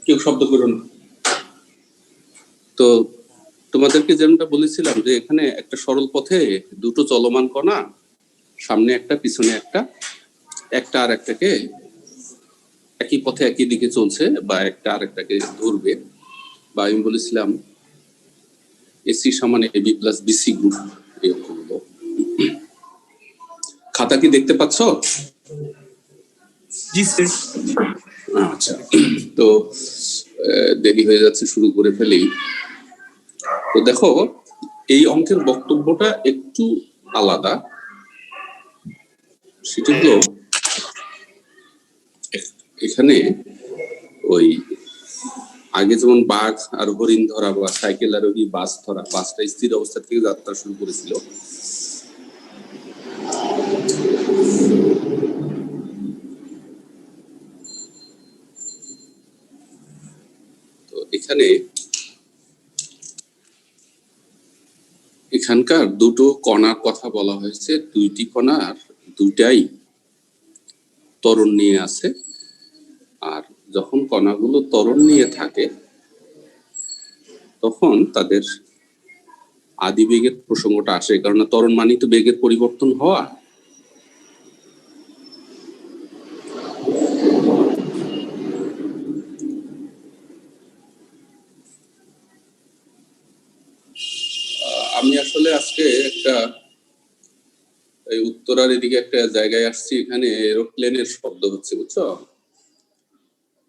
কেউ শব্দ করো না। তো তোমাদেরকে যেমনটা বলেছিলাম যে এখানে একটা সরল পথে দুটো চলমান কণা, সামনে একটা পিছনে একটা, একটা আর একটাকে একই পথে একই দিকে চলছে বা একটা আর একটাকে ধরবে, বা আমি বলেছিলাম এসি সমান এবি প্লাস বিসি গ্রুপ এরকম হলো। খাতা কি দেখতে পাচ্ছ? জি স্যার। আচ্ছা, তো দেরি হয়ে যাচ্ছে, শুরু করে ফেলি। তো দেখো এই অঙ্কের বক্তব্যটা একটু আলাদা। সেটা হলো এখানে ওই আগে যেমন বাঘ আর হরিণ ধরা বা সাইকেল আরোহী বাস ধরা, বাসটা স্থির অবস্থা থেকে যাত্রা শুরু করেছিল। তো এখানকার দুটো কণার কথা বলা হয়েছে, দুইটি কণার দুটাই ত্বরণ নিয়ে আছে। আর যখন কণাগুলো ত্বরণ নিয়ে থাকে তখন তাদের আদিবেগের প্রসঙ্গটা আসে, কারণ ত্বরণ মানেই তো বেগের পরিবর্তন হওয়া। আমি আসলে আজকে একটা এই উত্তরার এদিকে একটা জায়গায় আসছি, এখানে এরোপ্লেনের শব্দ হচ্ছে, বুঝছো,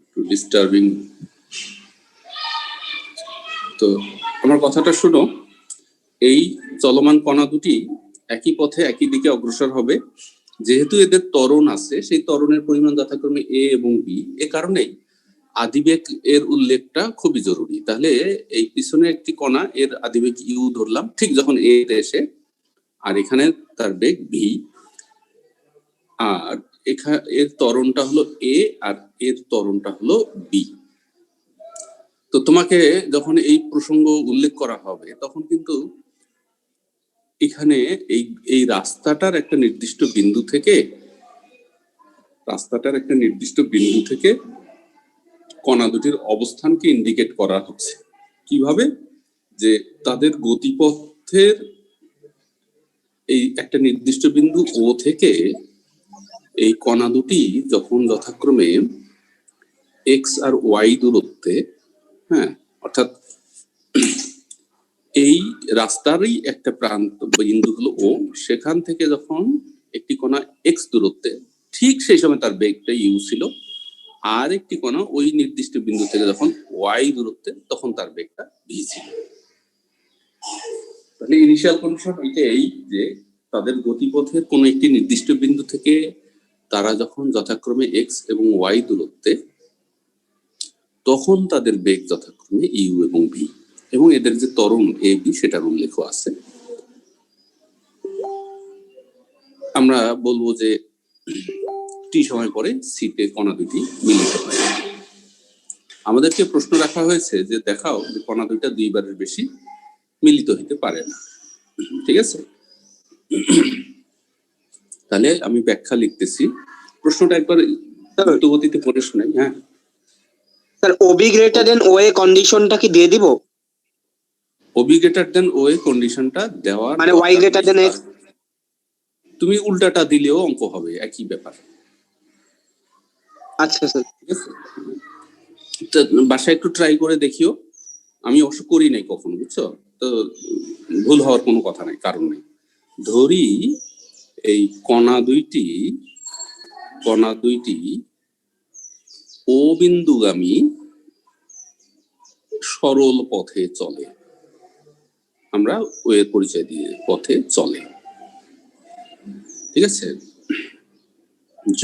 একটু ডিস্টার্বিং। তো আমার কথাটা শুনো, এই চলমান কণা দুটি একই পথে একই দিকে অগ্রসর হবে। যেহেতু এদের ত্বরণ আছে, সেই ত্বরণের পরিমাণ যথাক্রমে এ এবং বি, এ কারণেই আদিবেগ এর উল্লেখটা খুবই জরুরি। তাহলে এই পিছনে একটি কণা, এর আদিবেগ ইউ ধরলাম, ঠিক যখন এ এসে, আর এখানে তার বেগ ভি, আর এর ত্বরণটা হলো এ আর এর ত্বরণটা হলো বি। তো তোমাকে যখন এই প্রসঙ্গ উল্লেখ করা হবে তখন কিন্তু এখানে এই রাস্তাটার একটা নির্দিষ্ট বিন্দু থেকে কণা দুটির অবস্থানকে ইন্ডিকেট করা হচ্ছে। কিভাবে? যে তাদের গতিপথের এই একটা নির্দিষ্ট বিন্দু ও থেকে এই কণা দুটি যখন যথাক্রমে এক্স আর ওয়াই দূরত্বে, হ্যাঁ, অর্থাৎ এই রাস্তারই একটা প্রান্ত বিন্দু হলো ও, সেখান থেকে যখন একটি কণা এক্স দূরত্বে, ঠিক সেই সময় তার বেগটা ইউ ছিল, আর একটি কণা ওই নির্দিষ্ট বিন্দু থেকে যখন ওয়াই দূরত্বে, তখন তার বেগটা ভি ছিল। তাহলে ইনিশিয়াল কন্ডিশন এটাই যে তাদের গতিপথের কোন একটি নির্দিষ্ট বিন্দু থেকে তারা যখন যথাক্রমে এক্স এবং ওয়াই দূরত্বে, তখন তাদের বেগ যথাক্রমে ইউ এবং ভি, এবং এদের যে ত্বরণ এ বি সেটার উল্লেখ আছে। আমরা বলবো যে টি সময় পরে সিতে কণা দুটি মিলিত হয়। আমাদেরকে প্রশ্ন রাখা হয়েছে যে দেখাও যে কণা দুইটা দুইবারের বেশি মিলিত হইতে পারে না। ঠিক আছে, তাহলে আমি ব্যাখ্যা লিখতেছি, প্রশ্নটা একবার দ্রুতগতিতে পড়ে শোনাই। হ্যাঁ স্যার, ওবি গ্রেটার দেন ও এ কন্ডিশনটা কি দিয়ে দিব? ওবি গ্রেটার দেন ও এ কন্ডিশনটা দেওয়ার মানে ওয়াই গ্রেটার দেন এক্স, তুমি উল্টাটা দিলেও অঙ্ক হবে, একই ব্যাপার। আচ্ছা স্যার, ঠিক আছে, তো বাসায় একটু ট্রাই করে দেখিও। আমি অবশ্য করি নাই কখনো, বুঝছো, তো ভুল হওয়ার কোনো কথা নাই, কারণ নেই। ধরি এই কণা দুইটি ও বিন্দুগামী সরল পথে চলে, আমরা ওয়ে পরিচয় দিয়ে পথে চলে। ঠিক আছে,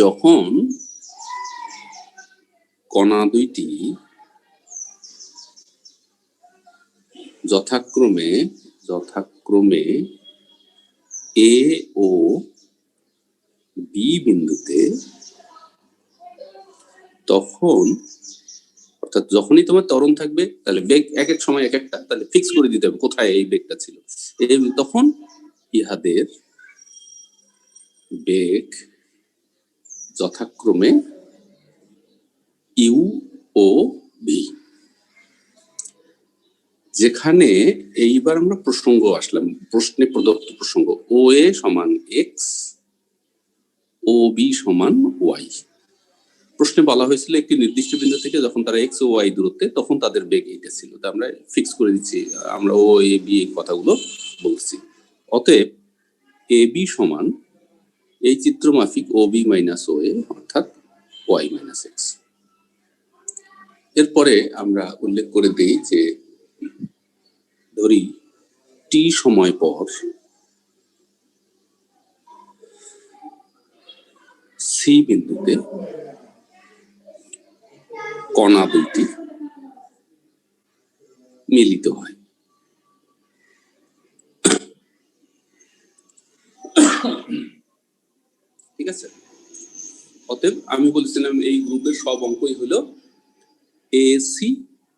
যখন কণা দুইটি যথাক্রমে এ ও বি বিন্দুতে, তখন অর্থাৎ যখনই তোমার ত্বরণ থাকবে, তাহলে বেগ এক এক সময় এক একটা, তাহলে ফিক্স করে দিতে হবে কোথায় এই বেগটা ছিল, তখন ইহাদের বেগ যথাক্রমে ইউ ও ভি। যেখানে এইবার আমরা প্রসঙ্গ আসলাম, প্রশ্নে প্রদত্ত প্রসঙ্গ ও এ সমান এক্স, ও বি সমান ওয়াই। প্রশ্নে বলা হয়েছিল একটি নির্দিষ্ট বিন্দু থেকে যখন তারা এক্স ও ওয়াই দূরত্বে, তখন তাদের বেগ এইটা ছিল। তো আমরা ফিক্স করে দিচ্ছি, আমরা ও এ বি এই কথাগুলো বলছি। অতএব এ বি সমান এই চিত্র মাফিক ও বি মাইনাস ও এ অর্থাৎ ওয়াই মাইনাস এক্স। এরপরে আমরা উল্লেখ করে দিই যে ধরি টি সময় পর সি বিন্দুতে কণা দুইটি মিলিত হয়। ঠিক আছে, অতএব আমি বলছিলাম এই গ্রুপের সব অঙ্কই হলো এ সি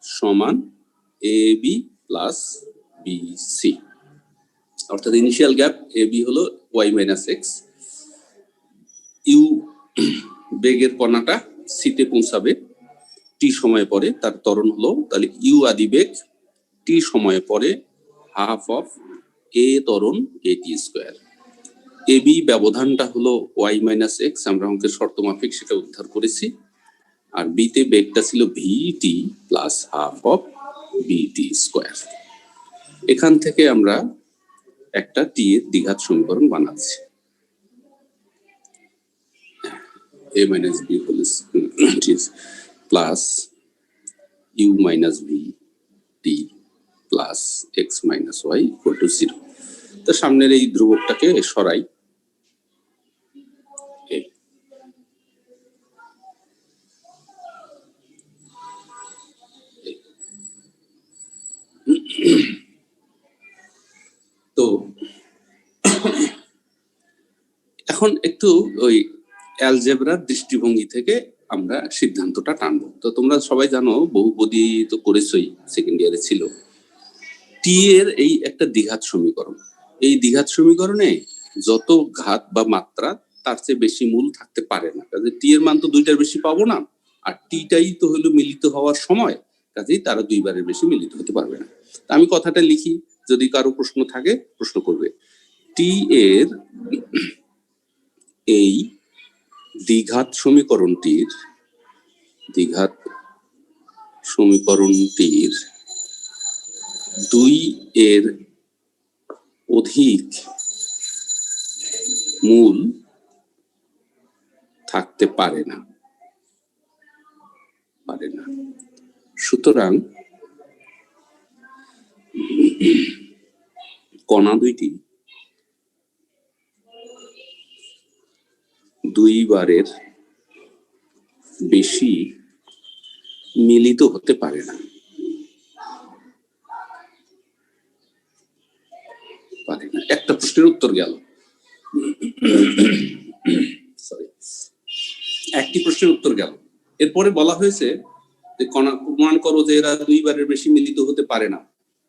সমান A B plus B C, অর্থাৎ ইনিশিয়াল গ্যাপ এ বি হলো ওয়াই মাইনাস এক্স, ইউ বেগের কণাটা সিতে পৌঁছাবে টি সময় পরে, তার ত্বরণ হলো তাহলে ইউ আদি বেগ টি সময় পরে হাফ অফ এ ত্বরণ এ টি স্কোয়ার। এ বি ব্যবধানটা হলো ওয়াই মাইনাস এক্স, আমরা অঙ্কের শর্ত মাফিক সেটা উদ্ধার করেছি। আর বিতে বেগটা ছিল v t plus half of b t square. এখান থেকে আমরা একটা টি এর দ্বিঘাত সমীকরণ বানাচ্ছি, a minus b whole is plus u minus v t plus x minus y equal to 0. তো সামনের এই ধ্রুবকটাকে সরাই, তো এখন একটু ওই অ্যালজেব্রার দৃষ্টিভঙ্গি থেকে আমরা সিদ্ধান্তটা টানবো। তো তোমরা সবাই জানো, বহুপদী তো করেছই, সেকেন্ড ইয়ারে ছিল। টি এর এই একটা দ্বিঘাত সমীকরণ, এই দ্বিঘাত সমীকরণে যত ঘাত বা মাত্রা তার চেয়ে বেশি মূল থাকতে পারে না, কাজে টি এর মান তো দুইটার বেশি পাবো না, আর টিটাই তো হলো মিলিত হওয়ার সময়, কাজেই তারা দুইবারের বেশি মিলিত হতে পারবে না। আমি কথাটা লিখি, যদি কারো প্রশ্ন থাকে প্রশ্ন করবে। টি এর এই দ্বিঘাত সমীকরণটির দুই এর অধিক মূল থাকতে পারে না। সুতরাং কণা দুইটি দুইবারের বেশি মিলিত হতে পারে না। একটা প্রশ্নের উত্তর গেল, একটি প্রশ্নের উত্তর গেল। এরপরে বলা হয়েছে যে কণা প্রমাণ করো যে এরা দুইবারের বেশি মিলিত হতে পারে না।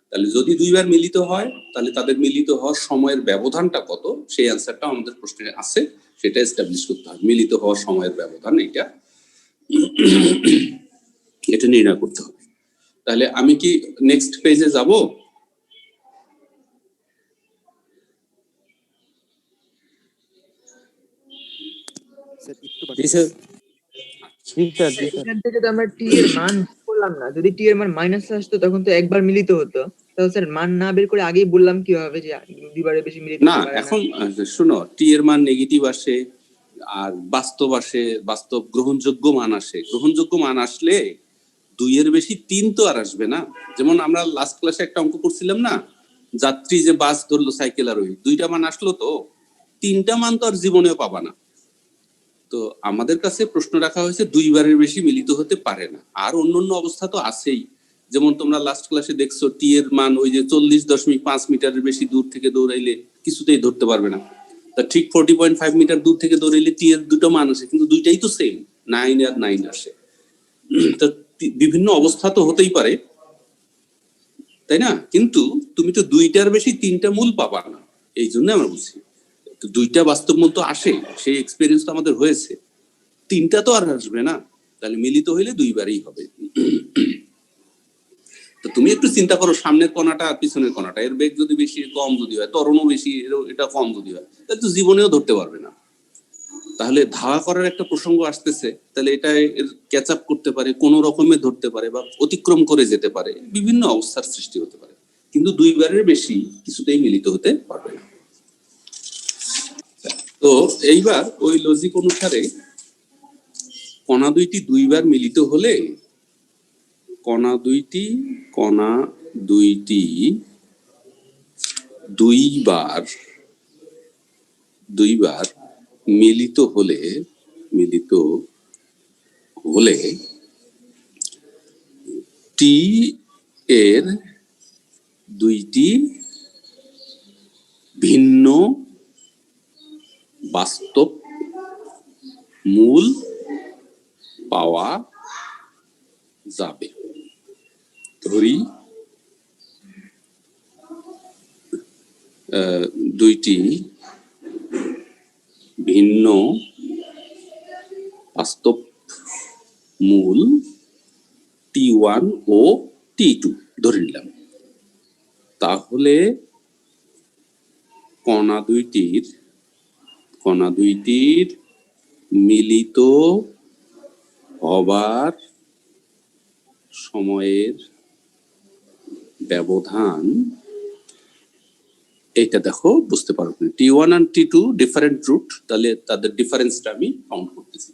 তাহলে যদি দুইবার মিলিত হয়, তাহলে তাদের মিলিত হওয়ার সময়ের ব্যবধানটা কত, সেই অ্যান্সারটা আমাদের প্রশ্নে আছে, সেটা এস্টাবলিশ করতে হবে। মিলিত হওয়ার সময়ের ব্যবধান এটা নির্ণয় করতে হবে। তাহলে আমি কি নেক্সট পেজে যাব? এখান থেকে তো আমরা টি এর মান করলাম না, যদি টি এর মান মাইনাস আসতো তখন তো একবার মিলিত হতো। তাহলে স্যার মান না বের করে আগেই বললাম কিভাবে যে দুইবারে বেশি মিলিত না? এখন শুনো, টি এর মান নেগেটিভ আসে আর বাস্তব গ্রহণযোগ্য মান আসে। গ্রহণযোগ্য মান আসলে দুইয়ের বেশি তিন তো আর আসবে না। যেমন আমরা লাস্ট ক্লাসে একটা অঙ্ক করছিলাম না, যাত্রী যে বাস ধরলো সাইকেল আর ওই দুইটা মান আসলো, তো তিনটা মান তো আর জীবনেও পাবা না। তো আমাদের কাছে প্রশ্ন রাখা হয়েছে দুইবারের বেশি মিলিত হতে পারে না। আর অন্যান্য অবস্থা তো আছেই, যেমন তোমরা লাস্ট ক্লাসে দেখছো টি এর মান ওই যে 40.5 মিটারের বেশি দূর থেকে দৌড়াইলে কিছুতেই ধরতে পারবে না। তা ঠিক 40.5 মিটার দূর থেকে দৌড়াইলে টি এর দুটো মান আসে, কিন্তু দুইটাই তো সেম, 9 আর 9 আসে। তো বিভিন্ন অবস্থা তো হতেই পারে, তাই না? কিন্তু তুমি তো দুইটার বেশি তিনটা মূল পাবা না, এই জন্য আমরা বলছি দুইটা বাস্তব মূল তো আসে, সেই এক্সপেরিয়েন্স তো আমাদের হয়েছে, তিনটা তো আর আসবে না। তাহলে মিলিত হইলে দুইবারই হবে। তো তুমি একটু চিন্তা করো, সামনের কণাটা আর পিছনের কণাটা, এর বেগ যদি বেশি কম যদি হয়, ত্বরণও বেশি এটা কম যদি হয়, তাহলে তো জীবনেও ধরতে পারবে না। তাহলে ধাওয়া করার একটা প্রসঙ্গ আসতেছে, তাহলে এটা ক্যাচ আপ করতে পারে, কোনো রকমে ধরতে পারে বা অতিক্রম করে যেতে পারে, বিভিন্ন অবস্থার সৃষ্টি হতে পারে, কিন্তু দুইবারের বেশি কিছুতেই মিলিত হতে পারবে না। তো এইবার ওই লজিক অনুসারে কণা দুইটি দুইবার মিলিত হলে কণা দুইটি দুইবার মিলিত হলে টি এর দুইটি ভিন্ন বাস্তব মূল পাওয়া যাবে। ধরি দুইটি ভিন্ন বাস্তব মূল T1 ও T2 ধরে নিলাম। তাহলে কণা দুইটির মিলিত হবার সময়ের ব্যবধান, এইটা দেখো বুঝতে পারবে। T1 আর T2 ডিফারেন্ট রুট, তাহলে তাদের ডিফারেন্সটা আমি কাউন্ট করতেছি।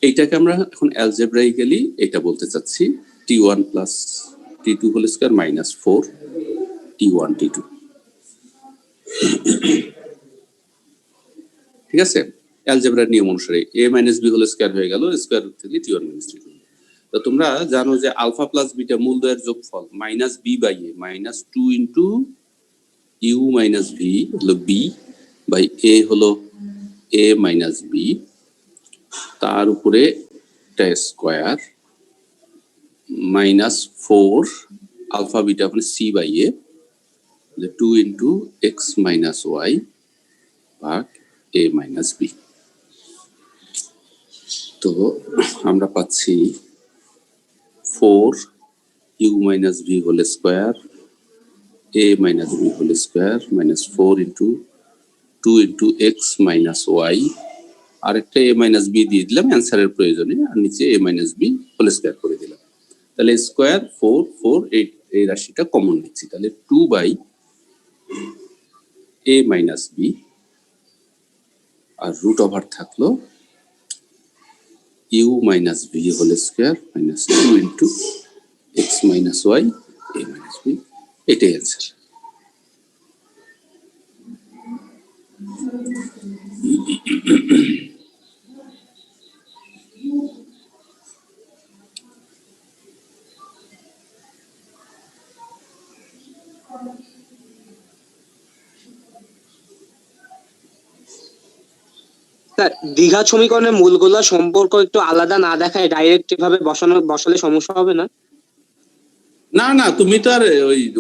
এইটাকে আমরা এখন অ্যালজেব্রাইক্যালি এটা বলতে চাচ্ছি T1 plus T2 whole square minus 4 T1 T2। ঠিক আছে, অ্যালজেব্রার নিয়ম অনুসারে a minus b whole square হয়ে গেল স্কয়ার রুট থেকে T1 মাইনাস T2। তো তোমরা জানো যে আলফা প্লাস বিটা মূলদ্বয়ের যোগফল minus b by a minus 2 into u minus v হলো b বাই a হলো a মাইনাস b, তার উপরে একটা স্কয়ার মাইনাস 4 আলফা বিটা মানে c by a 2 into x minus y ভাগ a মাইনাস b। তো আমরা পাচ্ছি 4 u minus v whole square a minus b whole square minus 4 into 2 into x minus y, আরেকটা a minus b দিয়ে দিলাম অ্যান্সারের প্রয়োজনে, আর নিচে a minus b whole square করে দিলাম। তাহলে স্কয়ার 4 4 এই রাশিটা কমন নিচ্ছি, তাহলে 2 বাই a মাইনাস b আর রুট ওভার থাকলো u minus v whole square minus 2 into x minus y a minus b, এটাই অ্যান্সার। স্যার দ্বিঘাত সমীকরণের মূলগুলো সম্পর্ক একটু আলাদা না দেখায় ডাইরেক্ট এভাবে বসালে সমস্যা হবে না? না না, তুমি তো আর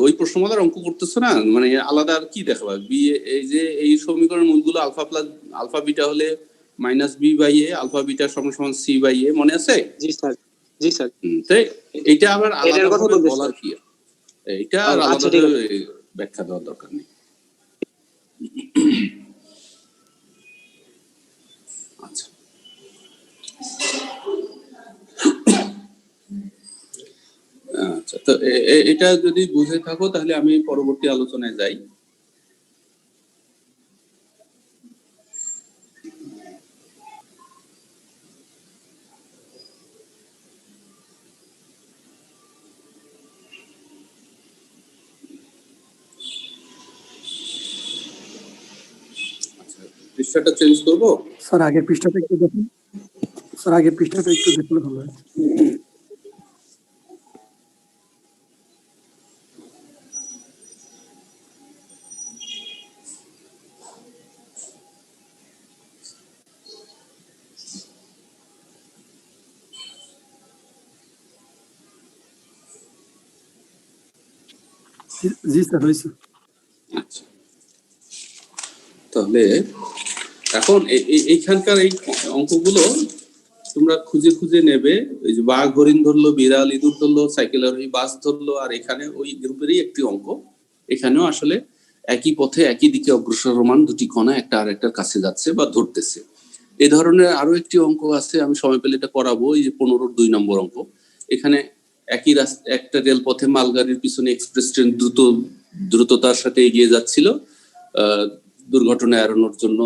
ওই প্রশ্নমালার অঙ্ক করতেছো না, মানে আলাদা আর কি দেখাবা। বি, এই যে এই সমীকরণের মূলগুলো আলফা প্লাস আলফা বিটা হলে minus b by a, alpha beta সমান সমান সি বাই এ, মনে আছে? জি স্যার, জি স্যার। তাই এইটা আবার এটার কথা আলাদা বলতে বলার স্যার। কি, এইটা আর আচ্ছা, আলাদা ঠিক আছে। ব্যাখ্যা দেওয়ার দরকার নেই। আচ্ছা, আচ্ছা, তো এটা যদি বুঝে থাকো তাহলে আমি পরবর্তী আলোচনায় যাই। আচ্ছা, পৃষ্ঠাটা চেঞ্জ করবো। স্যার আগের পৃষ্ঠাটা একটু দেখুন, স্যার আগের পৃষ্ঠাটা একটু দেখলে ভালো হয়। জি স্যার হয়েছে। আচ্ছা, তাহলে এখন এইখানকার এই অঙ্কগুলো তোমরা খুঁজে খুঁজে নেবে, ওই যে বাঘ হরিণ ধরলো, বিড়াল ইঁদুর ধরলো, সাইকেল আরোহী বাস ধরলো, আর এখানে ওই গ্রুপেরই একটি অঙ্ক। এখানেও আসলে একই পথে একই দিকে অগ্রসরমান দুটি কণা একটা আরেকটার কাছে যাচ্ছে বা ধরতেছে। এই ধরনের আরো একটি অঙ্ক আছে, আমি সময় পেলে এটা করাবো। এই যে 15-র 2 নম্বর অঙ্ক। এখানে একই রাস্তা, একটা রেলপথে মালগাড়ির পিছনে এক্সপ্রেস ট্রেন দ্রুততার সাথে এগিয়ে যাচ্ছিল। দুর্ঘটনা এড়ানোর জন্য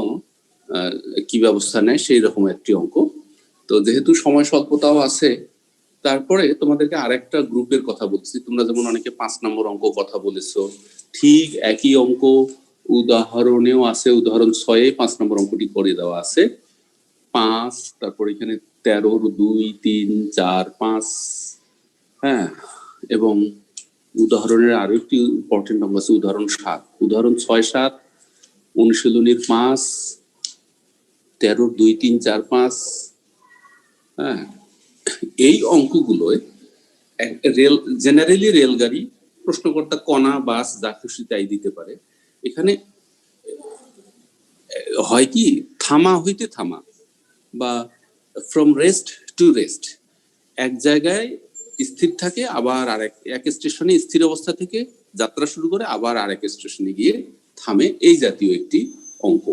কি ব্যবস্থা নেয় সেই রকম একটি অঙ্ক। তো যেহেতু সময় স্বল্পতাও আছে, তারপরে তোমাদেরকে আরেকটা গ্রুপের কথা বলছি। তোমরা যেমন অনেকে 5 নম্বর অঙ্ক কথা বলেছো, ঠিক একই অঙ্ক উদাহরণেও আছে। উদাহরণ 6-এ 5 নম্বর অঙ্কটি করে দেওয়া আছে। 5, তারপর এখানে 13-র 2, 3, 4, 5, হ্যাঁ। এবং উদাহরণের আরো একটি ইম্পর্টেন্ট অঙ্ক আছে, উদাহরণ 7। উদাহরণ 6, 7, অনুশীলনীর 5, 13-র 2, 3, 4, 5, হ্যাঁ। এই অঙ্কগুলোয় জেনারেলি রেলগাড়ি, প্রশ্নকর্তা কণা, বাস, যা খুশি তাই দিতে পারে। এখানে হয় কি, থামা হইতে থামা বা ফ্রম রেস্ট টু রেস্ট, এক জায়গায় স্থির থাকে, আবার এক স্টেশনে স্থির অবস্থা থেকে যাত্রা শুরু করে আবার আরেক স্টেশনে গিয়ে থামে, এই জাতীয় একটি অঙ্ক।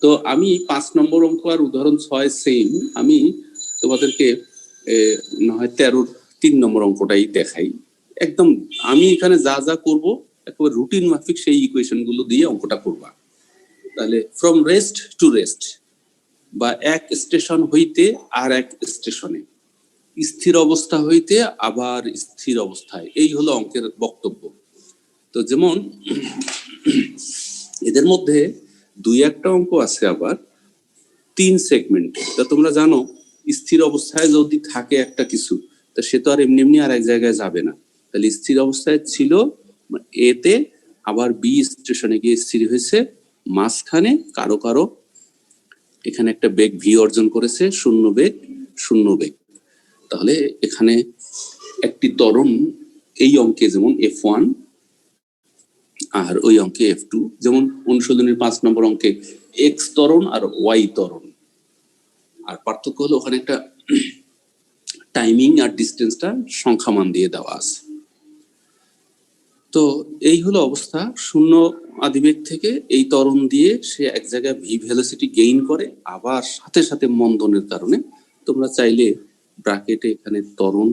তো আমি 5 নম্বর অঙ্ক আর উদাহরণ 6 সেম, আমি তোমাদেরকে না হয় 13-র 3 নম্বর অঙ্কটাই দেখাই। একদম আমি এখানে যা যা করব একেবারে রুটিন মাফিক সেই ইকুয়েশন গুলো দিয়ে অঙ্কটা করবা। তাহলে ফ্রম রেস্ট টু রেস্ট, বা এক স্টেশন হইতে আর এক স্টেশনে, স্থির অবস্থা হইতে আবার স্থির অবস্থায়, এই হলো অঙ্কের বক্তব্য। তো যেমন এদের মধ্যে 2-একটা অঙ্ক আছে আবার 3 সেগমেন্ট। তা তোমরা জানো, স্থির অবস্থায় যদি থাকে একটা কিছু, তা সে তো আর এমনি এমনি আর এক জায়গায় যাবে না। তাহলে স্থির অবস্থায় ছিল এতে, আবার বি স্টেশনে গিয়ে স্থির হয়েছে, মাঝখানে কারো কারো এখানে একটা বেগ ভি অর্জন করেছে, 0 বেগ 0 বেগ। তাহলে এখানে একটি ত্বরণ এই অঙ্কে যেমন F1 আর ওই অঙ্কে F2, যেমন অনুশীলনীর 5 নম্বর অঙ্কে X ত্বরণ আর Y ত্বরণ। আর পার্থক্য হলো ওখানে একটা টাইমিং আর ডিস্টেন্সটা সংখ্যামান দিয়ে দেওয়া আছে। তো এই হলো অবস্থা। 0 আদিবেগ থেকে এই ত্বরণ দিয়ে সে এক জায়গায় ভি ভেলোসিটি গেইন করে, আবার সাথে সাথে মন্দনের কারণে, তোমরা চাইলে ব্র্যাকেটে এখানে ত্বরণ,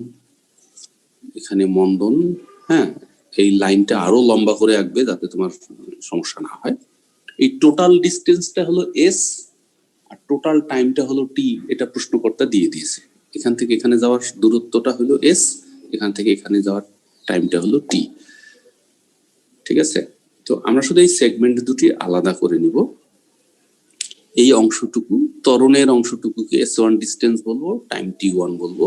এখানে মন্দন, হ্যাঁ, এই লাইনটা আরো লম্বা করে আঁকবে যাতে তোমার সমস্যা না হয়। এই টোটাল ডিস্টেন্সটা হলো এস, আর টোটাল টাইমটা হলো টি। এটা প্রশ্নকর্তা দিয়ে দিয়েছে। এখান থেকে এখানে যাওয়ার দূরত্বটা হলো এস, এখান থেকে এখানে যাওয়ার টাইমটা হলো টি। ঠিক আছে? তো আমরা শুধু এই সেগমেন্ট দুটি আলাদা করে নিব। এই অংশটুকু, ত্বরণের অংশটুকুকে S1 ডিস্টেন্স বলবো, টাইম T1 বলবো।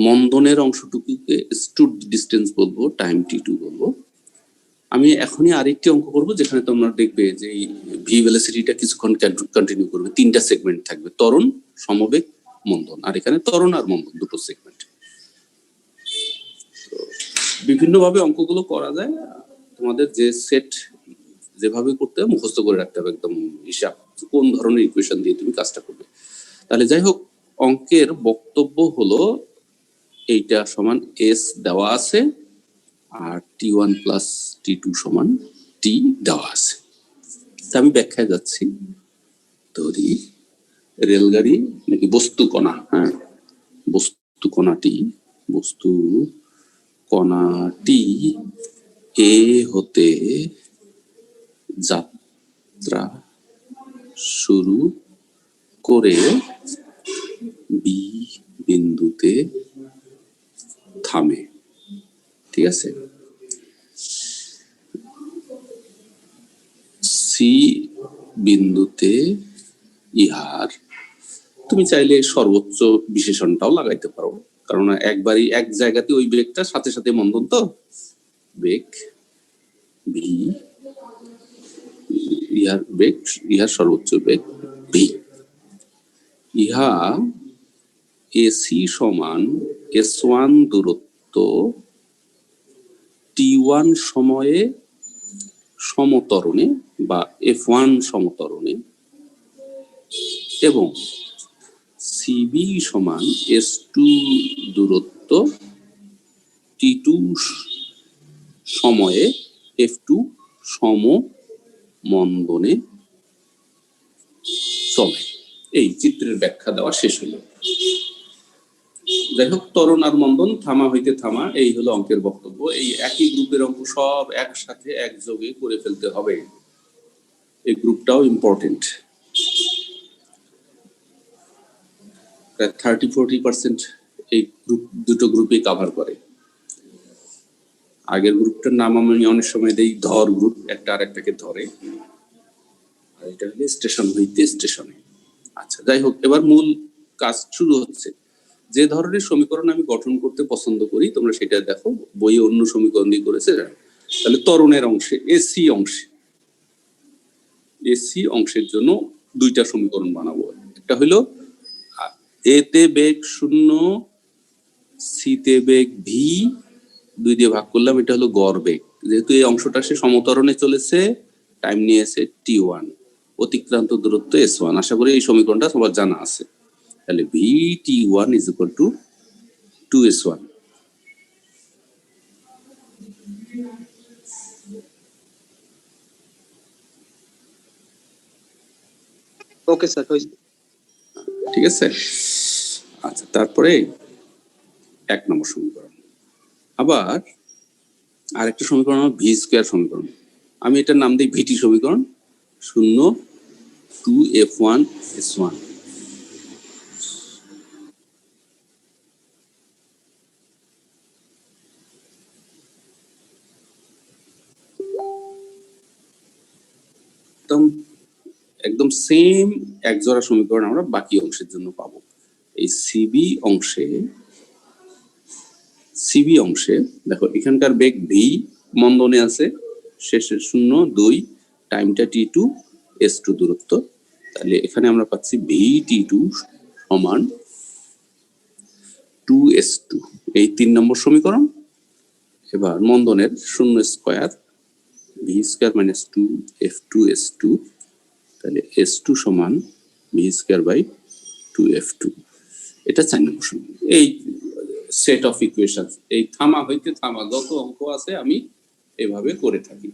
মন্দনের অংশটুকুকে S2 ডিস্টেন্স বলবো, টাইম T2 বলবো। আমি এখনই আরেকটি অঙ্ক করব যেখানে তোমরা দেখবে যে এই ভি ভেলোসিটিটা কিছুক্ষণ কন্টিনিউ করবে। 3টা সেগমেন্ট থাকবে, ত্বরণ, সমবেগ, মন্দন। আর এখানে ত্বরণ আর মন্দন দুটো সেগমেন্ট। বিভিন্ন ভাবে অঙ্কগুলো করা যায়। তোমাদের যে সেট যেভাবে করতে হবে মুখস্থ করে রাখতে হবে, একদম হিসাব কোন ধরনের ইকুয়েশন দিয়ে তুমি কাজটা করবে। তাহলে যাই হোক, অঙ্কের বক্তব্য হলো এইটা সমান এস দেওয়া আছে, আর T1 প্লাস T2 সমান টি দেওয়া আছে। তা আমি ব্যাখ্যায় যাচ্ছি। ধরি রেলগাড়ি নাকি বস্তু কণা, হ্যাঁ, বস্তু কণাটি এ হতে যাত্রা শুরু করে বি বিন্দুতে থামে। ঠিক আছে? সি বিন্দুতে ইহার, তুমি চাইলে সর্বোচ্চ বিশেষণটাও লাগাইতে পারো, কারণ একবারই এক জায়গাতে ওই বেগটা সাথে সাথে মন্দন, তো বেগ ভি, ইহার বেগ, ইহার সর্বোচ্চ বেগ ভি। ইহা এসি সমান S1 দূরত্ব T1 সময়ে সমতরণে বা F1 সমতরণে, এবং সিবি সমান S2 দূরত্ব T2 সময়ে F2 সম মন্দনে চলে। এই চিত্রের ব্যাখ্যা দেওয়া শেষ হলো। যাই হোক, ত্বরণ আর মন্দন থামা হইতে থামা, এই হলো অঙ্কের বক্তব্য। এই একই গ্রুপের অঙ্ক সব একসাথে একযোগে করে ফেলতে হবে। এই গ্রুপটাও ইম্পর্টেন্ট, প্রায় 30-40% এই গ্রুপ, দুটো গ্রুপে কাভার করে। আগের গ্রুপটার নাম আমি অনেক সময় দেই ধর গ্রুপ, একটা আর একটাকে ধরে, আর এটা হলো স্টেশন হইতে স্টেশনে। আচ্ছা, যাই হোক, এবার মূল কাজ শুরু হচ্ছে। যে ধরনের সমীকরণ আমি গঠন করতে পছন্দ করি, তোমরা সেটা দেখো, বইয়ে অন্য সমীকরণ দিয়ে করেছে। তাহলে ত্বরণের অংশে, এসি অংশের জন্য দুইটা সমীকরণ বানাবো। একটা হলো এ তে বেগ 0, সি তে বেগ ভি, 2 দিয়ে ভাগ করলাম, এটা হলো গড় বেগ। যেহেতু এই অংশটা সে সমতরণে চলেছে, টাইম নিয়েছে T1, অতিক্রান্ত দূরত্ব S1। আশা করি এই সমীকরণটা সবার জানা আছে। তাহলে VT1 is equal to 2S1। Okay sir, হয়েছে। ঠিক আছে। আচ্ছা, তারপরে 1 নম্বর সমীকরণ। আবার আরেকটা সমীকরণ হলো ভি স্কয়ার সমীকরণ। আমি এটার নাম দিই ভিটি সমীকরণ। 0 2F1 S1। একদম সেম এক জোড়া সমীকরণ আমরা বাকি অংশের জন্য পাবো। এই সিবি অংশে দেখো, এখানকার বেগ ভি মন্দনে আছে, শেষের 0 2, টাইমটা T2, S2 দূরত্ব। তাহলে এখানে আমরা পাচ্ছি VT2 সমান 2S2, এই 3 নম্বর সমীকরণ। এবার মন্দনের 0 square, V square minus 2F2 S2, তাহলে S2 সমান V স্কয়ার বাই 2F2। এটা 4 নম্বর সমীকরণ। এই সেট অফ ইকুয়েশন, এই থামা হইতে থামা যত অঙ্ক আছে আমি এভাবে করে থাকি।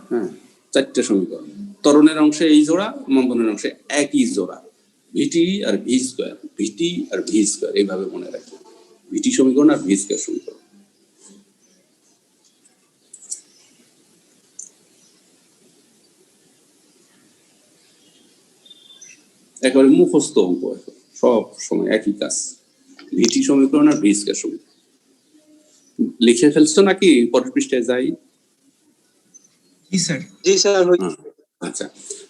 হ্যাঁ, 4টে সমীকরণ। ত্বরণের অংশে এই জোড়া, মন্দনের অংশে একই জোড়া, ভিটি আর ভি স্কয়ার, ভিটি আর ভি স্কয়ার, এইভাবে মনে রাখি। ভিটি সমীকরণ আর ভি স্কয়ার সমীকরণ। একেবারে মুখস্থ অঙ্ক, সব সময় একই কাজ, ভিটি সমীকরণ আর ভি স্কয়ার সমীকরণ। লিখে ফেলছো নাকি? পরের পৃষ্ঠায় যাই। জি স্যার, হয়েছে। আচ্ছা,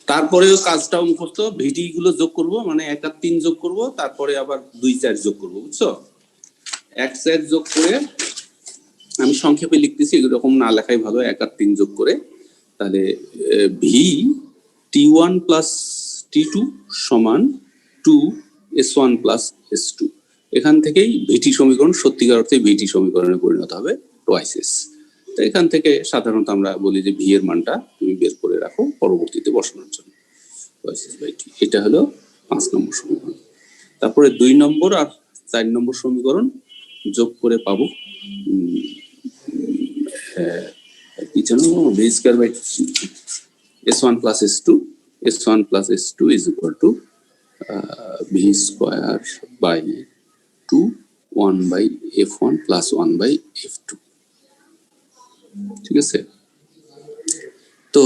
তারপরেও কাজটাও মুখস্থ। ভিটি গুলো যোগ করব, মানে 1 আর 3 যোগ করব, তারপরে আবার 2 4 যোগ করব, বুঝছো? 1 4 যোগ করে, আমি সংক্ষেপে লিখতেছি, এরকম না লেখাই ভালো। 1 আর 3 যোগ করে, তাহলে ভি T1 প্লাস T2 সমান 2S1 প্লাস S2। এখান থেকেই ভিটি সমীকরণ সত্যিকার অর্থে ভিটি সমীকরণে পরিণত হবে, টুয়াইস এস। তো এখান থেকে সাধারণত আমরা বলি যে ভি এর মানটা তুমি বের করে রাখো পরবর্তীতে বসানোর জন্য, টুয়াইস এস বাই টি। এটা হলো 5 নম্বর সমীকরণ। তারপরে 2 নম্বর আর 4 নম্বর সমীকরণ যোগ করে পাবো কি জানো, v square by S1 plus S2, S1 plus S2 is equal to V square by 2, 1 by F1 plus 1 by F2। ঠিক আছে? তো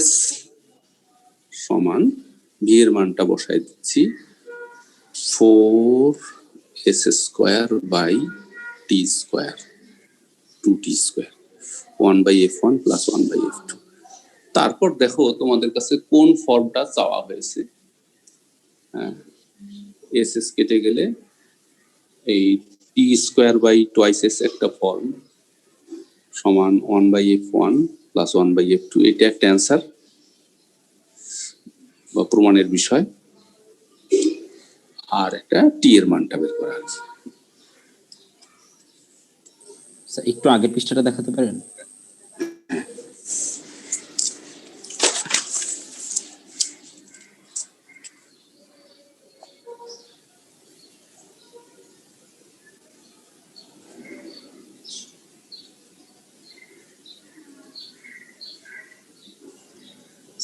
S সমান V এর মানটা বসাই দিচ্ছি 4S square by T square, 2T square, 1 by F1 plus 1 by F2। তারপর দেখো তোমাদের কাছে কোন ফর্মটা চাওয়া হয়েছে। হ্যাঁ, এস এস কেটে গেলে এই টি স্কোয়ার বাই টুয়াইস এস একটা ফর্ম সমান 1 by F1 plus 1 by F2। এটা একটা অ্যান্সার বা প্রমাণের বিষয়। আর একটা টি এর মানটা বের করা আছে। একটু আগের পৃষ্ঠাটা দেখাতে পারেন?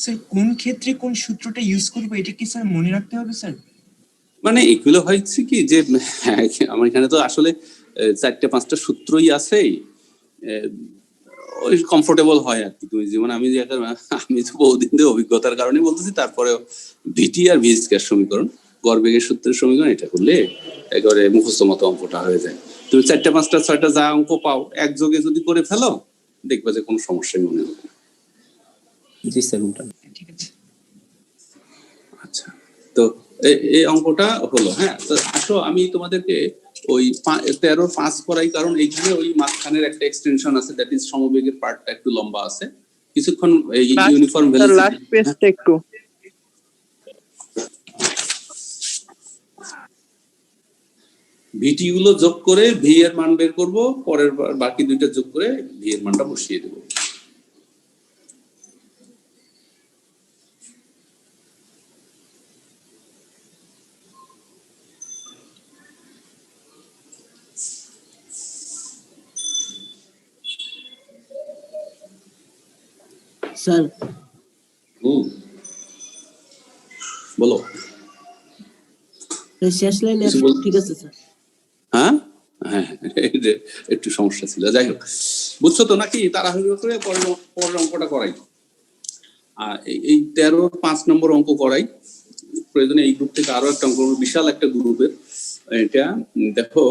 স্যার কোন ক্ষেত্রে কোন সূত্রটা ইউজ করবো এটা কি স্যার মনে রাখতে হবে স্যার? মানে এগুলো হয়েছে কি যে আমার এখানে তো আসলে 4-5টা সূত্রই আছে, ওই কমফোর্টেবল হয় আর কি। তুমি যেমন আমি তো বহুদিন ধরে অভিজ্ঞতার কারণে বলতেছি, তারপরে ভিটি আর ভি স্কয়ার সমীকরণ, গড়বেগের সূত্রের সমীকরণ, এটা করলে একেবারে মুখস্থ মতো অঙ্কটা হয়ে যায়। তুমি 4-5-6টা যা অঙ্ক পাও একযোগে যদি করে ফেলো, দেখবে যে কোনো সমস্যাই মনে হবে না। জি স্যার, উল্টা। ঠিক আছে। আচ্ছা, তো এই অঙ্কটা হলো। হ্যাঁ, তো আসো আমি তোমাদেরকে ওই 13-5 করাই, কারণ এইখানে ওই মাঝখানের একটা এক্সটেনশন আছে, দ্যাট ইজ সমবেগের পার্টটা একটু লম্বা আছে। কিছুক্ষণ এই ইউনিফর্ম ভেলোসিটি, লাস্ট পেজটা একটু ভিটি গুলো যোগ করে ভি এর মান বের করব, পরের বাকি দুইটা যোগ করে ভি এর মানটা বসিয়ে দেব। স্যার বলো। শেষ লাইন কিছু বল- ঠিক আছে স্যার। হ্যাঁ হ্যাঁ, এই যে একটু সমস্যা ছিল। যাই হোক, বুঝছো তো নাকি? তাড়াহুড়ো করে পরের অঙ্কটা করাই। আর এই 13-5 নম্বর অঙ্ক করাই। প্রয়োজনে এই গ্রুপ থেকে আরো একটা অঙ্ক, বিশাল একটা গ্রুপের এটা। দেখো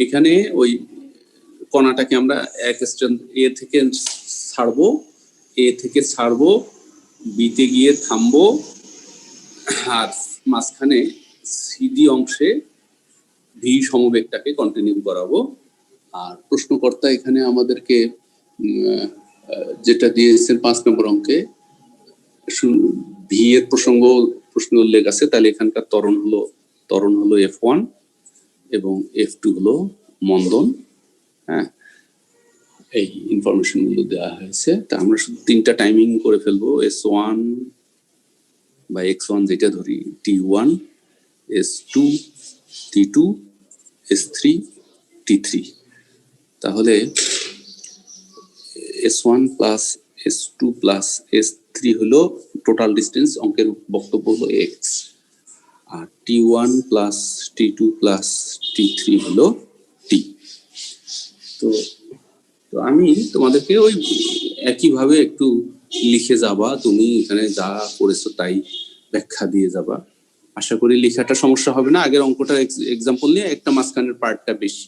এখানে ওই কণাটাকে আমরা এক স্ট্যান্ড এ থেকে ছাড়বো, বিতে গিয়ে থামবো, আর মাঝখানে সিডি অংশে ভি সমবেগটাকে কন্টিনিউ করাবো। আর প্রশ্নকর্তা এখানে আমাদেরকে যেটা দিয়েছেন 5 নম্বর অঙ্কে, ভি এর প্রশ্ন উল্লেখ আছে, তাহলে এখানকার ত্বরণ হলো F1 এবং F2 হলো মন্দন। হ্যাঁ, এই ইনফরমেশন গুলো দেওয়া হয়েছে। তা আমরা শুধু 3টা টাইমিং করে ফেলবো, S1 বা X1 যেটা ধরি, T1, S2, T2, S3, T3। তাহলে S1 plus S2 plus S3 হলো টোটাল ডিস্টেন্স, অঙ্কের বক্তব্য হলো X। আর T1 plus T2 plus T3 হলো T। তো আমি তোমাদেরকে ওই একইভাবে একটু লিখে যাবা, তুমি এখানে যা করেছো তাই ব্যাখ্যা দিয়ে যাবা। আশা করি লেখাটা সমস্যা হবে না। আগের অঙ্কটার এক্সাম্পল নিয়ে একটা মাঝখানের পার্টটা বেশি।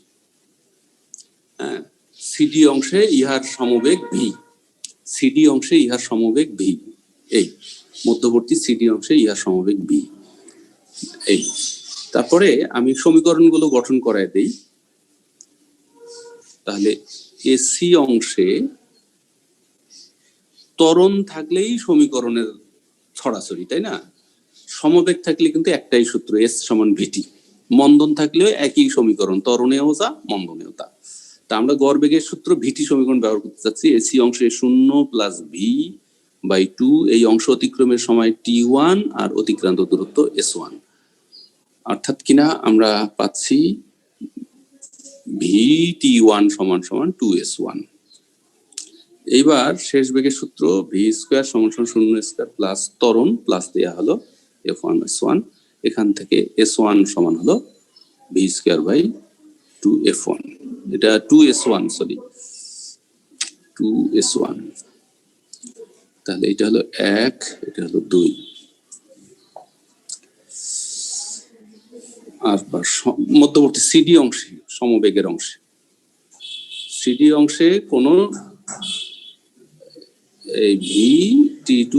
হ্যাঁ, সিডি অংশে ইহার সমবেগ ভি, সিডি অংশে ইহার সমবেগ ভি, এই মধ্যবর্তী সিডি অংশে ইহার সমবেগ ভি, এই। তারপরে আমি সমীকরণগুলো গঠন করায় দেই। তাহলে এসি অংশে ত্বরণ থাকলেই সমীকরণের ছড়াছড়ি, তাই না? সমবেগ থাকলে কিন্তু একটাই সূত্র, এস সমান ভিটি। মন্দন থাকলেও একই সমীকরণ, ত্বরণেও তা মন্দনেও তা। তা আমরা গড়বেগের সূত্র ভিটি সমীকরণ ব্যবহার করতে চাচ্ছি। এসি অংশে 0 প্লাস ভি বাই 2, এই অংশ অতিক্রমের সময় T1 আর অতিক্রান্ত দূরত্ব S1, অর্থাৎ কিনা আমরা পাচ্ছি VT1 সমান 2S1। এইবার শেষ বেগের সূত্র ভি স্কোয়ার সমান 0 স্কোয়ার প্লাস ত্বরণ প্লাস দেয়া হলো F1 S1, এখান থেকে S1 সমান হলো ভি স্কোয়ার বাই 2F1, এটা 2S1, সরি 2S1। তাহলে এটা হলো 1, এটা হলো 2। আর মধ্যবর্তী সিডি অংশে, সমবেগের অংশে, সিডি অংশে কোন এই VT2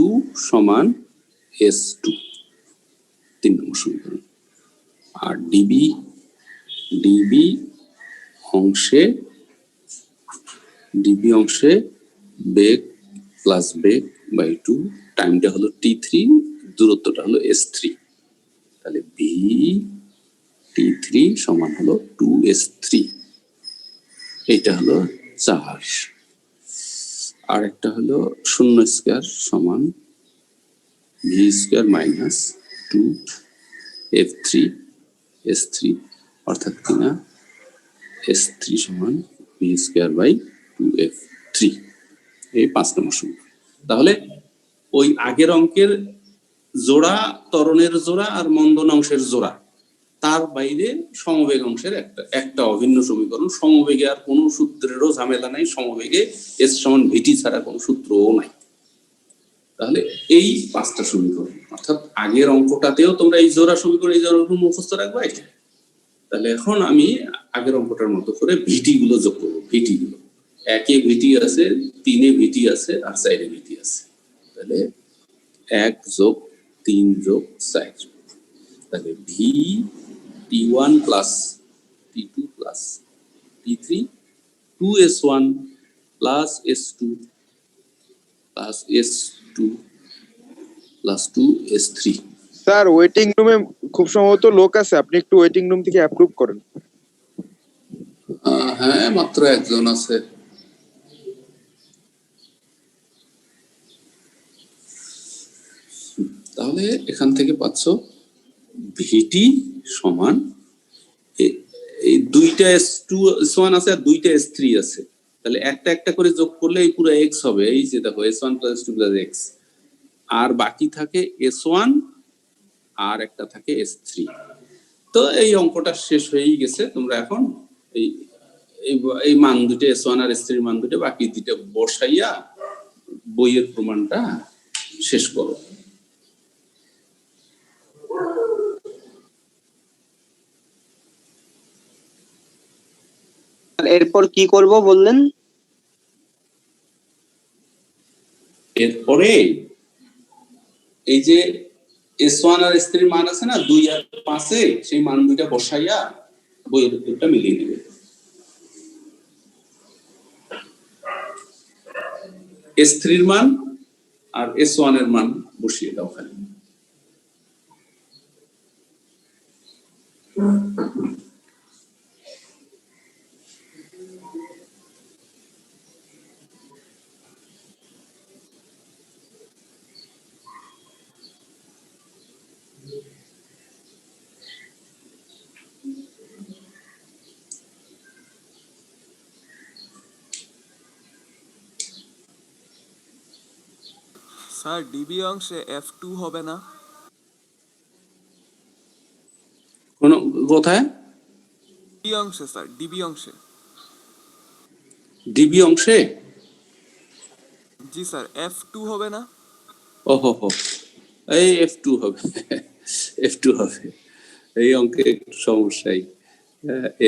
সমান S2, 3 নম্বর সমীকরণ। আর ডিবি অংশে বেগ প্লাস বেগ বাই 2, টাইমটা হলো T3, দূরত্বটা হলো S3। তাহলে VT3 সমান হলো 2S3, এটা হলো 4। আর একটা হলো 0 স্কয়ার সমান V square minus 2F3 S3, অর্থাৎ কিনা S3 সমান ভি স্কয়ার বাই 2F3, এই 5 নম্বর সমীকরণ। তাহলে ওই আগের অঙ্কের জোড়া, ত্বরণের জোড়া আর মন্দন অংশের জোড়া, তার বাইরে সমবেগ অংশের একটা অভিন্ন সমীকরণ। সমবেগে আর কোনো সূত্রেরও ঝামেলা নাই, সমবেগে এস সমান ভিটি ছাড়া কোনো সূত্রও নাই। তাহলে এই 5টা সমীকরণ, অর্থাৎ আগের অঙ্কটাতেও তোমরা এই জোড়া সমীকরণ, এই জোড়া মুখস্থ রাখবে। তাহলে এখন আমি আগের অঙ্কটার মতো করে ভিটি গুলো যোগ করবো। ভিটি গুলো 1-এ ভিটি আছে, 3-এ ভিটি আছে আর 4-এ ভিটি আছে। তাহলে 1 যোগ 3 যোগ 4, তাহলে V T1 plus T2 plus T3 2S1 plus S2 plus S2 plus 2S3। Sir waiting রুমে খুব সম্ভবত লোক আছে, আপনি একটু ওয়েটিং রুম থেকে অ্যাপ্রুভ করেন। হ্যাঁ, মাত্র একজন আছে। তাহলে এখান থেকে পাচ্ছ ভিটি সমান এই 2টা S1 আছে আর 2টা S3 আছে। তাহলে একটা একটা করে যোগ করলে এই পুরো x হবে। এই যে দেখো S1 plus S2 plus x, আর বাকি থাকে S1 আর একটা থাকে S3। তো এই অঙ্কটা শেষ হয়েই গেছে। তোমরা এখন এই মান দুটো S1 আর S3 মান দুটো বাকি দুটো বসাইয়া বইয়ের প্রমাণটা শেষ করো। এরপর কি করব বললেন? এরপরে এই যে S1 আর S3 মান আছে না 2 আর 5-এ, সেই মান দুইটা বসাইয়া বইয়ের উত্তরটা মিলিয়ে নেবে। S3 এর মান আর S1 এর মান বসিয়ে দাও খালি। স্যার ডিবি অংশে F2 হবে না? কোথায়? ডি অংশে স্যার, ডিবি অংশে। ডিবি অংশে? জি স্যার, F2 হবে না? ওহো, এই F2 হবে। F2 হবে, এই অঙ্কে একটু সমস্যাই।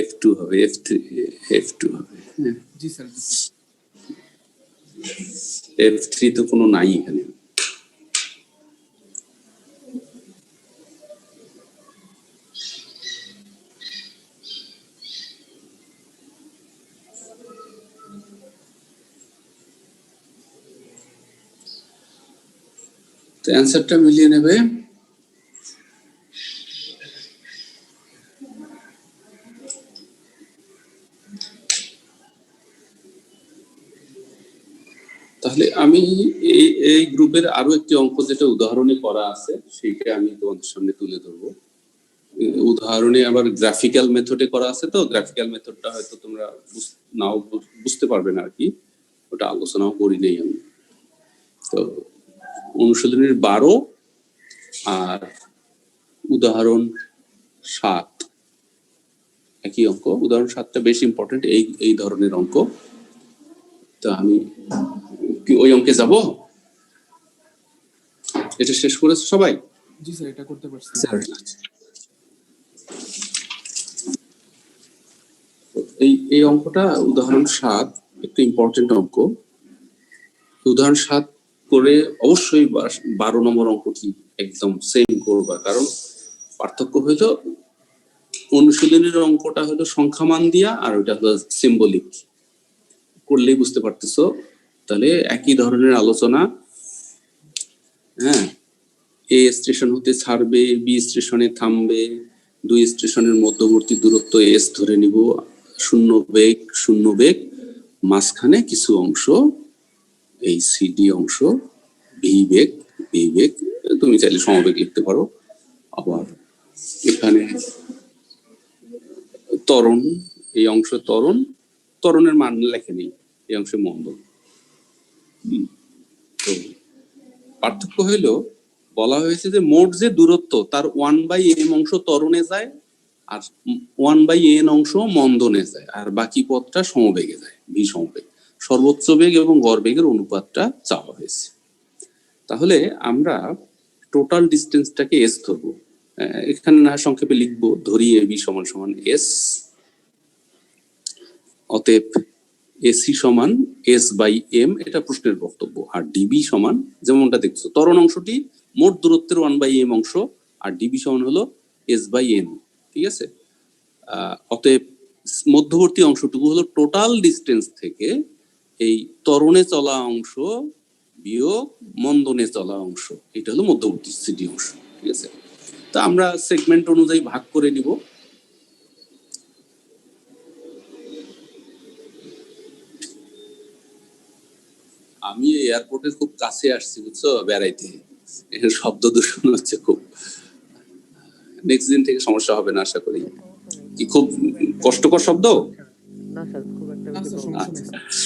F2 হবে, F2 হবে। জি স্যার। F3 তো কোনো নাই এখানে। তো অ্যান্সারটা মিলিয়ে নেবে। তাহলে আমি এই গ্রুপের আরো একটি অঙ্ক যেটা উদাহরণে করা আছে সেইটা আমি তোমাদের সামনে তুলে ধরবো। উদাহরণে আবার গ্রাফিক্যাল মেথডে করা আছে, তো গ্রাফিক্যাল মেথডটা হয়তো তোমরা নাও বুঝতে পারবে না আর কি, ওটা আলোচনাও করি নেই আমি। তো অনুশীলনীর 12 আর উদাহরণ 7 একই অঙ্ক। উদাহরণ 7টা বেশি ইম্পর্টেন্ট এই ধরনের অঙ্ক। তো আমি কি ওই অঙ্কে যাব? এটা শেষ করেছে সবাই? জি স্যার, এটা করতে পারছি স্যার। এই অঙ্কটা উদাহরণ 7 একটু ইম্পর্টেন্ট অঙ্ক। উদাহরণ 7 করে অবশ্যই 12 নম্বর অঙ্কটি একদম সেম করবা, কারণ পার্থক্য হলো অনুশীলনের অঙ্কটা হলো সংখ্যামান দিয়া আর ওইটা হলো সিম্বলিক, করলেই বুঝতে পারতেছো। তাহলে একই ধরনের আলোচনা। হ্যাঁ, এ স্টেশন হতে ছাড়বে, বি স্টেশনে থামবে, 2 স্টেশনের মধ্যবর্তী দূরত্ব এস ধরে নিব, শূন্য বেগ, মাঝখানে কিছু অংশ এই সিডি অংশ ভি বেগ, তুমি চাইলে সমবেগ লিখতে পারো। আবার এখানে ত্বরণ, এই অংশ ত্বরণের মান লেখে নেই, এই অংশে মন্দন। তো পার্থক্য হইলো বলা হয়েছে যে মোট যে দূরত্ব তার 1/m অংশ ত্বরণে যায় আর 1/n অংশ মন্দনে যায় আর বাকি পথটা সমবেগে যায়, ভি সমবেগ। সর্বোচ্চ বেগ এবং গড় বেগের অনুপাতটা চাওয়া হয়েছে। তাহলে আমরা টোটাল ডিস্টেন্সটাকে এস ধরবো। এখানে না সংক্ষেপে লিখবো, ধরি এ বি সমান সমান এস, অতএব এসি সমান এস বাই এম, এটা প্রশ্নের বক্তব্য। আর ডিবি সমান যেমনটা দেখছো, ত্বরণ অংশটি মোট দূরত্বের 1/m অংশ আর ডিবি সমান হলো এস বাই এন, ঠিক আছে। অতএব মধ্যবর্তী অংশটুকু হলো টোটাল ডিস্টেন্স থেকে এই ত্বরণে চলা অংশ বিয়োগ মন্দনে চলা অংশ, এটা হলো মধ্যবর্তী সিডি অংশ, ঠিক আছে। তা আমরা সেগমেন্ট অনুযায়ী ভাগ করে নিব। আমি এয়ারপোর্টের খুব কাছে আসছি, বুঝছো, বেড়াইতে, এখানে শব্দ দূষণ হচ্ছে খুব। নেক্সট দিন থেকে সমস্যা হবে না আশা করি। কি খুব কষ্টকর শব্দ? না স্যার, খুব একটা না বেশি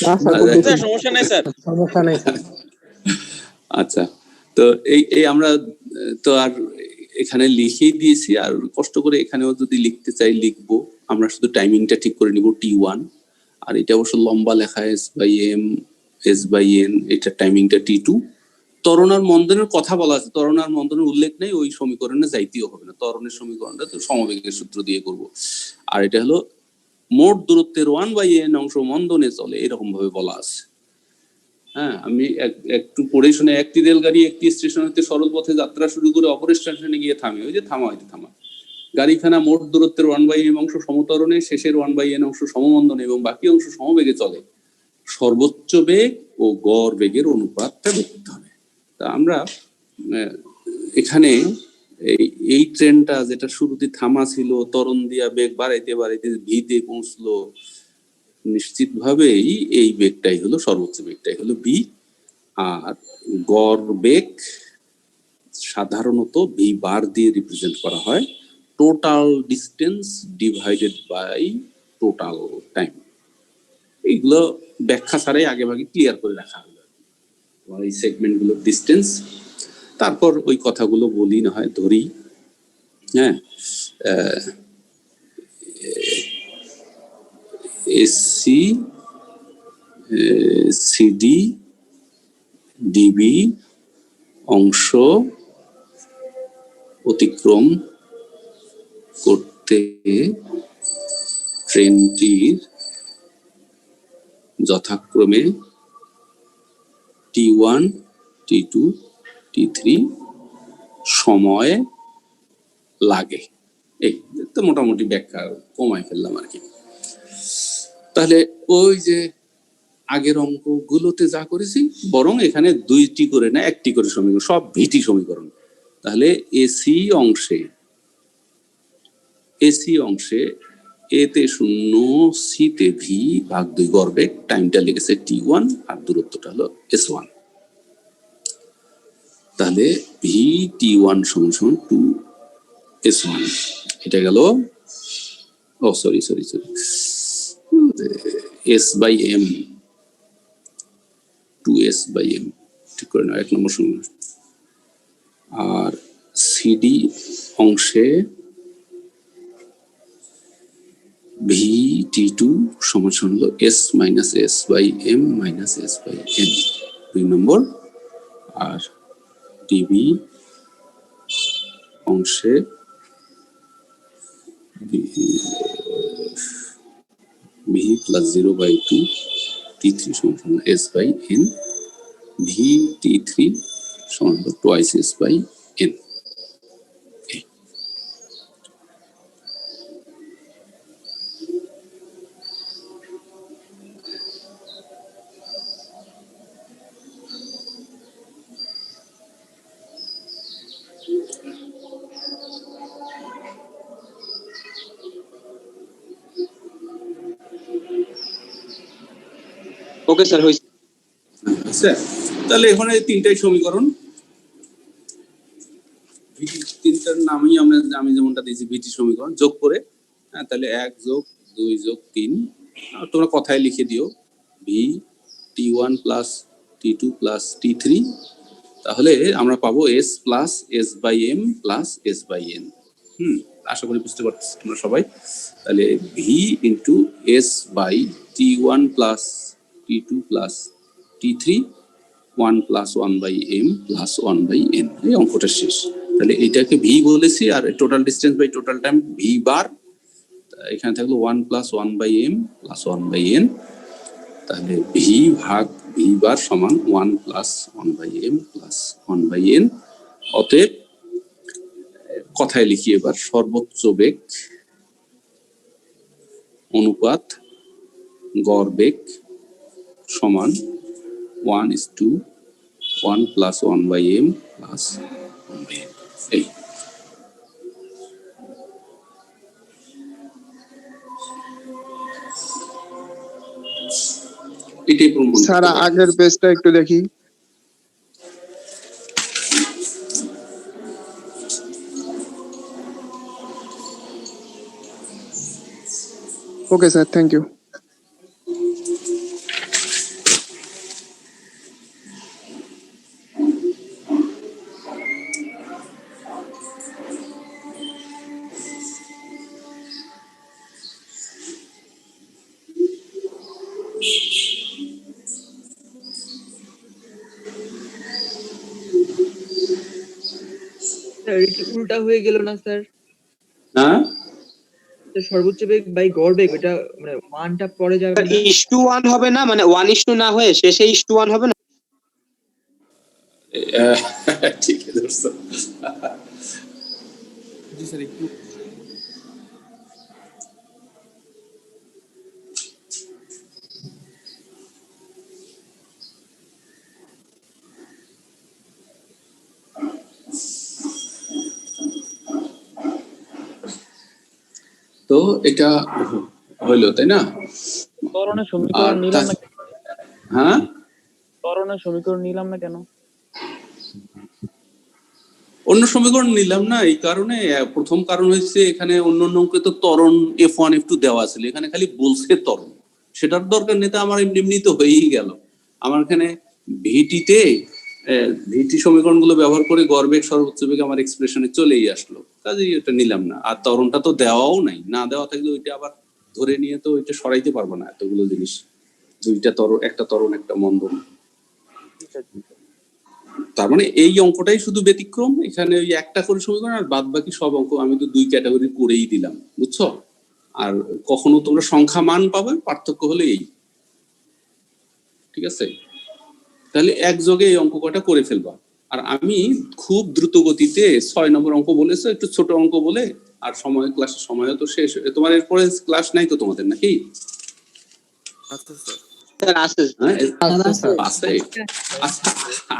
স্যার, problem সমস্যা নেই। নেই। স্যার সমস্যা নাই স্যার। সমস্যা নেই স্যার। আচ্ছা, তো এই আমরা তো আর এখানে লিখেই দিয়েছি, আর কষ্ট করে এখানেও যদি লিখতে চাই লিখবো। আমরা শুধু টাইমিংটা ঠিক করে নিব T1, আর এটা অবশ্য লম্বা লেখা s by m, s by n, এটা টাইমিংটা T2। ত্বরণ আর মন্দনের কথা বলা আছে, ত্বরণ আর মন্দনের উল্লেখ নেই, ওই সমীকরণে যাইতেও হবে না। ত্বরণের সমীকরণটা তো সমবেগের সূত্র দিয়ে করব। আর এটা হলো মোট দূরত্বের 1/n অংশ মন্দনে চলে, এরকম ভাবে বলা আছে। হ্যাঁ, আমি একটু পড়ে শুনে, একটি রেলগাড়ি একটি স্টেশন হতে সরল পথে যাত্রা শুরু করে অপর স্টেশনে গিয়ে থামে। ওই যে থামা, হয়তো থামা। গাড়িখানা মোট দূরত্বের 1/m অংশ সমতরণে, শেষের 1/n অংশ সমমন্দনে এবং বাকি অংশ সমবেগে চলে। সর্বোচ্চ বেগ ও গড় বেগের অনুপাতটা দেখতে হবে। তা আমরা এখানে এই ট্রেনটা যেটা শুরুতে থামা ছিল, ত্বরণ দিয়া বেগ বাড়াইতে বাড়াইতে ভিতে পৌঁছলো, নিশ্চিতভাবেই এই বেগটাই হলো সর্বোচ্চ বেগটাই হলো ভি। আর গড় বেগ সাধারণত ভি বার দিয়ে রিপ্রেজেন্ট করা হয়, total distance divided by total time. এইগুলো ব্যাখ্যা ছাড়াই আগে ভাগে ক্লিয়ার করে রাখা হলো এই সেগমেন্ট গুলোর ডিস্টেন্স। তারপর ওই কথাগুলো বলি না হয়, ধরি। হ্যাঁ, এসি, সিডি, ডিবি অংশ অতিক্রম করতে ট্রেনটির যথাক্রমে T1, T2, T3 সময় লাগে। এই তো মোটামুটি ব্যাখ্যা কমাই ফেললাম আর কি। তাহলে ওই যে আগের অঙ্কগুলোতে যা করেছি, বরং এখানে 2টি করে না 1টি করে সমীকরণ, সব ভিটি সমীকরণ। তাহলে এসি অংশে এতে 0, সিতে ভি ভাগ 2 গড় বেগ, টাইমটা লেগেছে T1 আর দূরত্বটা হলো S1। তাহলে ভি T1 সমান 2S1। এটা গেল, oh sorry, S by M, 2S by M, ঠিক করে না, 1 নম্বর সমীকরণ। আর সিডি অংশে ভি T2 সমান হলো S minus S by m minus S by n, 2 number. আর ডিবি অংশে ভি প্লাস 0/2 T3 সমান S by N, V T3 সমান হলো twice S by n. Okay sir, হয়েছে। আচ্ছা, তাহলে এখানে 3টাই সমীকরণ, তিনটার নামই আমি যেমনটা দিয়েছি ভিটি সমীকরণ যোগ করে। হ্যাঁ, তাহলে 1 যোগ 2 যোগ 3, তোমরা কথায় লিখে দিও, V T1 plus T2 plus T3 তাহলে আমরা পাবো S plus S by M plus S by N. আশা করি বুঝতে পারছি তোমরা সবাই। তাহলে V into S by T one plus T two plus T three 1 plus 1 by M plus 1 by N. এই অঙ্কটা শেষ। তাহলে এইটাকে ভি বলেছি, আর total distance by total time V bar. এখানে থাকলো 1 plus 1 by M plus 1 by N. তাহলে ভি ভাগ ভি বার সমান 1 plus 1 by M plus 1 by n. অতএব কথায় লিখি এবার, সর্বোচ্চ বেগ অনুপাত গড় বেগ সমান 1:1 plus 1 by M plus 1 by N. এই এটাই প্রমাণ। স্যার আগের পেজটা একটু দেখি। Okay sir, thank you. Sir এটা কি উল্টা হয়ে গেল না স্যার? হ্যাঁ, তো সর্বোচ্চ বেগ বাই গড় বেগ, এটা মানে মানটা পরে যাবে না? ইস টু ওয়ান হবে না, মানে 1:2 না হয়ে শেষে ইস টু 1 হবে না? ঠিক আছে ধরছো। জি স্যার একটু তো এটা হইলো তাই না? ত্বরণের সমীকরণ আর নিলাম না কেন? হ্যাঁ, ত্বরণের সমীকরণ নিলাম না কেন? অন্য সমীকরণ নিলাম না এই কারণে, প্রথম কারণ হচ্ছে এখানে অন্য অঙ্কে তো ত্বরণ F1 F2 দেওয়া ছিল, এখানে খালি বলছে ত্বরণ, সেটার দরকার নেই। তো আমার এমনি তো হয়েই গেল। আমার এখানে ভিটিতে ভিটি সমীকরণগুলো ব্যবহার করে গড় বেগ সর্বোচ্চ বেগ আমার এক্সপ্রেশনে চলেই আসলো, কাজেই এটা নিলাম না। আর ত্বরণটা তো দেওয়াও নাই, না দেওয়া থাকলে ওইটা আবার ধরে নিয়ে তো ওইটা সরাইতে পারবো না এতগুলো জিনিস। দুইটা ত্বরণ, একটা ত্বরণ একটা মন্দন। তার মানে এই অঙ্কটাই শুধু ব্যতিক্রম, এখানে ওই একটা করে সমীকরণ, আর বাদ বাকি সব অঙ্ক আমি তো 2 ক্যাটাগরি করেই দিলাম, বুঝছো? আর কখনো তোমরা সংখ্যা মান পাবে, পার্থক্য হলে এই, ঠিক আছে? তাহলে একযোগে এই অঙ্ক কটা করে ফেলবা। আর আমি খুব দ্রুত গতিতে 6 নম্বর অঙ্ক বলেছো, একটু ছোট অঙ্ক বলে, আর ক্লাসের সময় তো শেষ। তোমার এরপরে ক্লাস নাই তো তোমাদের, নাকি? আচ্ছা স্যার। স্যার আছে। হ্যাঁ আছে। আচ্ছা,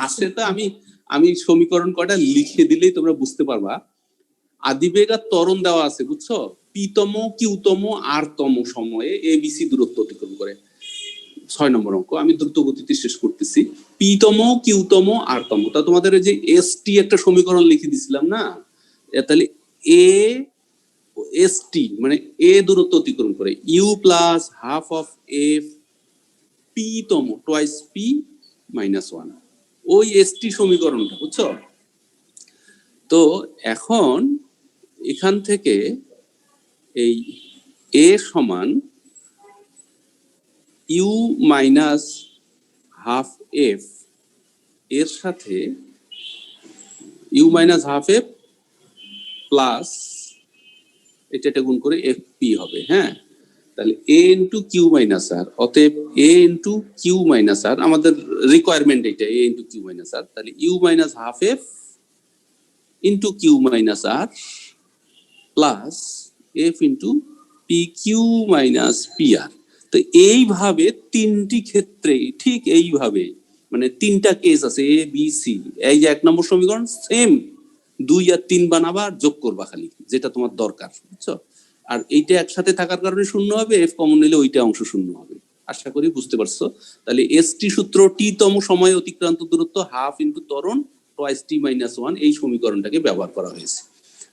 আছে তো আমি সমীকরণ কটা লিখে দিলেই তোমরা বুঝতে পারবা। আদিবেগ আর ত্বরণ দেওয়া আছে, বুঝছো? পিতম কিউতম আরতম সময়ে এবিসি দূরত্ব অতিক্রম করে। 6 নম্বর অঙ্ক আমি দ্রুত গতিতে শেষ করতেছি। পিতম কিউতম আরতম, তা তোমাদের যে এসটি একটা সমীকরণ লিখে দিছিলাম না, তাহলে এ এসটি মানে এ দূরত্ব অতিক্রম করে, u plus half of f p তম টোয়াইস পি মাইনাস 1, ওই এসটি সমীকরণটা, বুঝছো? তো এখন এখান থেকে এই এ সমান ইউ মাইনাস হাফ এফ এর সাথে U minus half F plus এটা গুণ করে এফ পি হবে। হ্যাঁ, তাহলে A into Q minus R, অতএব A into Q minus R, আমাদের রিকোয়ারমেন্ট এটা, A into Q minus R. তাহলে U minus half F into Q minus R plus F into P Q minus P R. তো এইভাবে তিনটি ক্ষেত্রে ঠিক এইভাবে, মানে তিনটা কেস আছে এ বি সি। এই যে 1 নম্বর সমীকরণ সেম 2 আর 3 বানাবা, যোগ করবা খালি যেটা তোমার দরকার, বুঝছো? আর এইটা একসাথে থাকার কারণে শূন্য হবে, এফ কমন নিলে ওইটা অংশ শূন্য হবে। আশা করি বুঝতে পারছো। তাহলে এসটি সূত্র টি তম সময় অতিক্রান্ত দূরত্ব হাফ ইন্টু ত্বরণ টোয়াইস টি মাইনাস 1, এই সমীকরণটাকে ব্যবহার করা হয়েছে।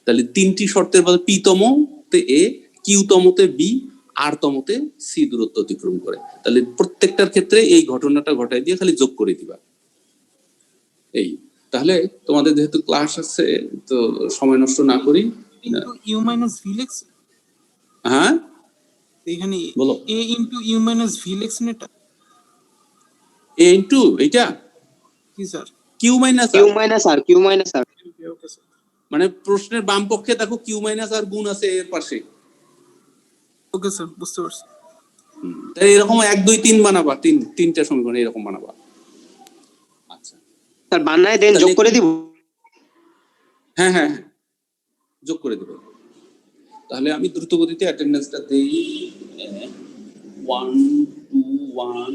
তাহলে তিনটি শর্তের মধ্যে পি তমতে এ, কিউ তমতে বি, আর তমতে সি দূরত্ব অতিক্রম করে। তাহলে প্রত্যেকটার ক্ষেত্রে এই ঘটনাটা ঘটাই দিয়ে খালি যোগ করে দিবা। এই তাহলে তোমাদের যেহেতু ক্লাস আছে তো সময় নষ্ট না করি। ইনটু ইউ মাইনাস ভিলেক্স হ্যাঁ এখানে বলো। এ ইনটু ইউ মাইনাস ভিলেক্স নেটা এ ইন্টু এইটা কি sir? Q minus Q minus R Q minus R okay sir, মানে প্রশ্নের বাম পক্ষে দেখো কিউ মাইনাস আর গুণ আছে এর পাশে। ওকে স্যার, বুঝতে পারছি। তাই এরকম 1 2 3 বানাবা, তিনটা সমীকরণ এরকম বানাবা। আচ্ছা স্যার বানায় দেন, তাহলে যোগ করে দিব। হ্যাঁ হ্যাঁ হ্যাঁ, যোগ করে দেবো। তাহলে আমি দ্রুত গতিতে অ্যাটেন্ডেন্সটা দেই। 1 2 1